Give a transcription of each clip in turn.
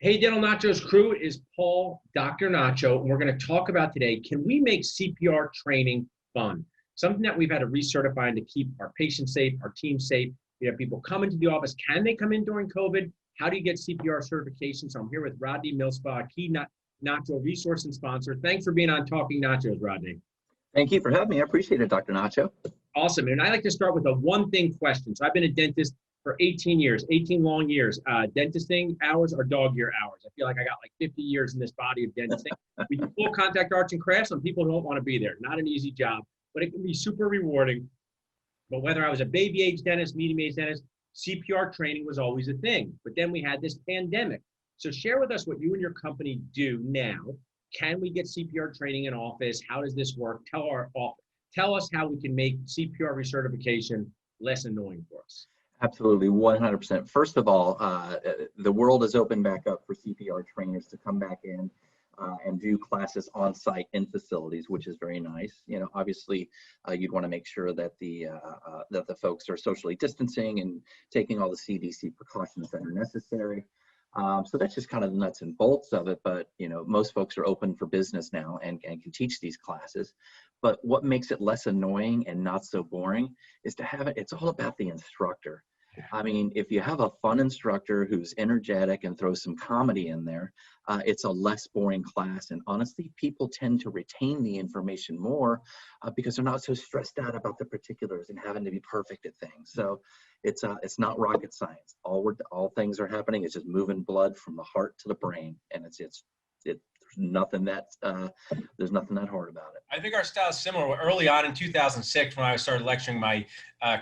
Hey, Dental Nachos crew, it is Paul, Dr. Nacho, and we're going to talk about today, can we make CPR training fun? Something that we've had to recertify to keep our patients safe, our team safe. We have people come into the office. Can they come in during COVID? How do you get CPR certification? So I'm here with Rodney Millspaugh, key Nacho resource and sponsor. Thanks for being on Talking Nachos, Rodney. Thank you for having me. I appreciate it, Dr. Nacho. Awesome. And I like to start with a one thing question. So I've been a dentist for 18 years, 18 long years. Dentisting hours are dog year hours. I feel like I got like 50 years in this body of dentisting. We do full contact arts and crafts. Some people don't want to be there. Not an easy job, but it can be super rewarding. But whether I was a baby age dentist, medium age dentist, CPR training was always a thing. But then we had this pandemic. So share with us what you and your company do now. Can we get CPR training in office? How does this work? Tell us how we can make CPR recertification less annoying for us. Absolutely, 100%. First of all, the world is open back up for CPR trainers to come back in and do classes on site in facilities, which is very nice. You know, obviously, you'd want to make sure that the folks are socially distancing and taking all the CDC precautions that are necessary. So that's just kind of the nuts and bolts of it. But, you know, most folks are open for business now and can teach these classes. But what makes it less annoying and not so boring is to have it, it's all about the instructor. I mean, if you have a fun instructor who's energetic and throws some comedy in there, it's a less boring class. And honestly, people tend to retain the information more because they're not so stressed out about the particulars and having to be perfect at things. So it's not rocket science. All things are happening. It's just moving blood from the heart to the brain, and there's nothing that hard about it. I think our style is similar. Early on in 2006, when I started lecturing, my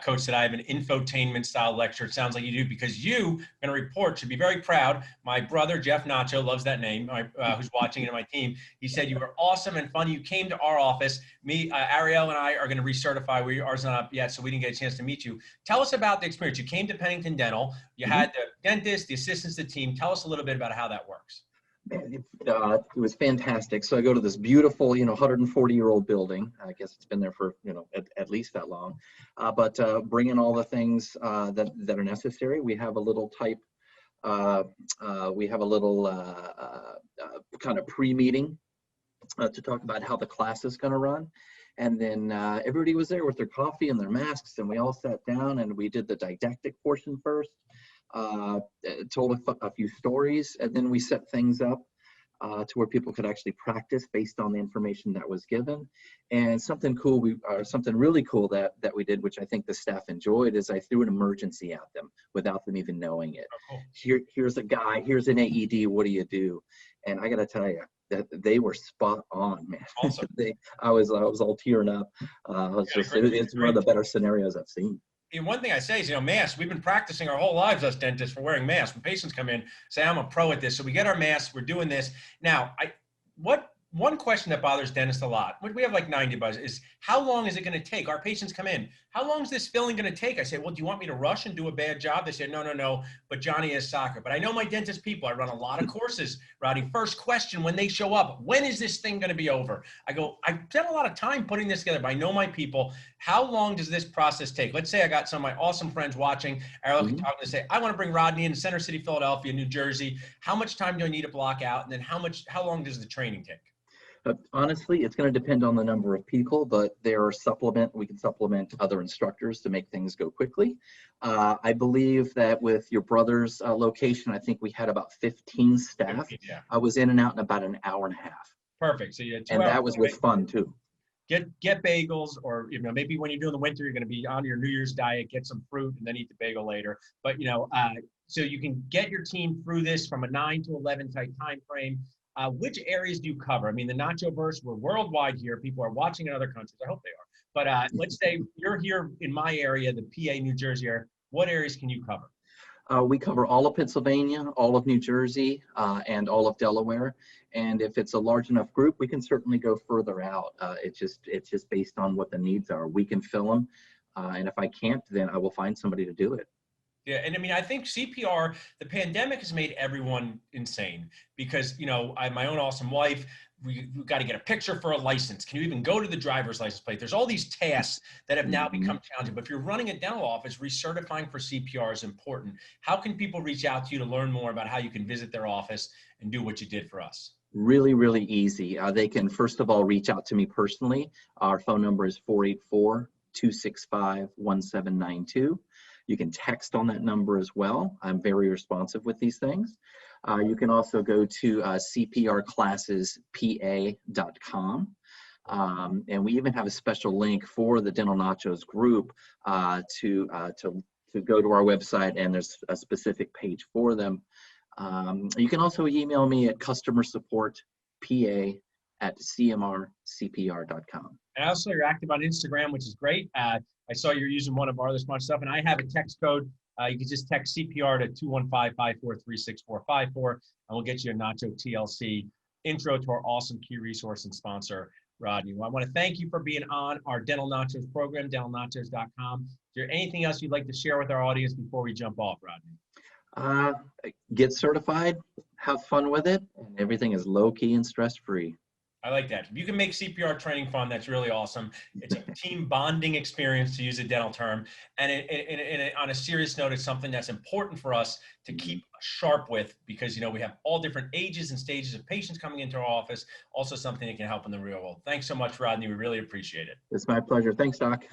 coach said I have an infotainment style lecture. It sounds like you do, because you, in a report, should be very proud. My brother, Jeff Nacho, loves that name, who's watching it on my team. He said you were awesome and funny. You came to our office. Me, Ariel, and I are going to recertify. Ours not up yet, so we didn't get a chance to meet you. Tell us about the experience. You came to Pennington Dental. You had the dentist, the assistants, the team. Tell us a little bit about how that works. Man, it was fantastic. So I go to this beautiful, 140-year-old building. I guess it's been there for, at least that long. But bring in all the things that are necessary. We have a little kind of pre-meeting to talk about how the class is going to run. And then everybody was there with their coffee and their masks, and we all sat down and we did the didactic portion first. Told a few stories, and then we set things up to where people could actually practice based on the information that was given. And something really cool that we did, which I think the staff enjoyed, is I threw an emergency at them without them even knowing it. Oh, cool. Here's a guy, here's an AED, what do you do? And I got to tell you, that they were spot on, man. Awesome. I was all tearing up. It's one of the better scenarios I've seen. And one thing I say is, masks, we've been practicing our whole lives, us dentists, for wearing masks. When patients come in, say, I'm a pro at this. So we get our masks, we're doing this. Now, one question that bothers dentists a lot, we have like 90 buzz, is how long is it going to take? Our patients come in, how long is this filling going to take? I say, well, do you want me to rush and do a bad job? They say, no, but Johnny has soccer. But I know my dentist people, I run a lot of courses, Rodney. First question when they show up, when is this thing going to be over? I go, I've spent a lot of time putting this together, but I know my people. How long does this process take? Let's say I got some of my awesome friends watching. Ariel can talk and say, I want to bring Rodney in Center City, Philadelphia, New Jersey. How much time do I need to block out? And then how long does the training take? Honestly, it's going to depend on the number of people, but we can supplement other instructors to make things go quickly. I believe that with your brother's location, I think we had about 15 staff. Yeah. I was in and out in about an hour and a half. Perfect. So you had 2 and hours. That was with fun too. Get bagels, or maybe when you're doing the winter, you're going to be on your New Year's diet, get some fruit and then eat the bagel later. But so you can get your team through this from a 9 to 11 type time frame. Which areas do you cover? I mean, the Nachoverse, we're worldwide here. People are watching in other countries. I hope they are. But let's say you're here in my area, the PA, New Jersey area. What areas can you cover? We cover all of Pennsylvania, all of New Jersey, and all of Delaware. And if it's a large enough group, we can certainly go further out. It's just based on what the needs are. We can fill them. And if I can't, then I will find somebody to do it. Yeah, and I mean, I think CPR, the pandemic has made everyone insane because, my own awesome wife, we've got to get a picture for a license. Can you even go to the driver's license plate? There's all these tasks that have now become challenging. But if you're running a dental office, recertifying for CPR is important. How can people reach out to you to learn more about how you can visit their office and do what you did for us? Really, really easy. They can, first of all, reach out to me personally. Our phone number is 484-265-1792. You can text on that number as well. I'm very responsive with these things. You can also go to cprclassespa.com. And we even have a special link for the Dental Nachos group to go to our website, and there's a specific page for them. You can also email me at customersupport.pa@cmrcpr.com. And also, you're active on Instagram, which is great. I saw you're using one of our other smart stuff, and I have a text code. You can just text CPR to 215-543-6454, and we'll get you a Nacho TLC intro to our awesome key resource and sponsor, Rodney. Well, I want to thank you for being on our Dental Nachos program, dentalnachos.com. Is there anything else you'd like to share with our audience before we jump off, Rodney? Get certified, have fun with it, and everything is low-key and stress-free. I like that. If you can make CPR training fun, that's really awesome. It's a team bonding experience, to use a dental term. And on a serious note, it's something that's important for us to keep sharp with, because, you know, we have all different ages and stages of patients coming into our office. Also something that can help in the real world. Thanks so much, Rodney. We really appreciate it. It's my pleasure. Thanks, Doc.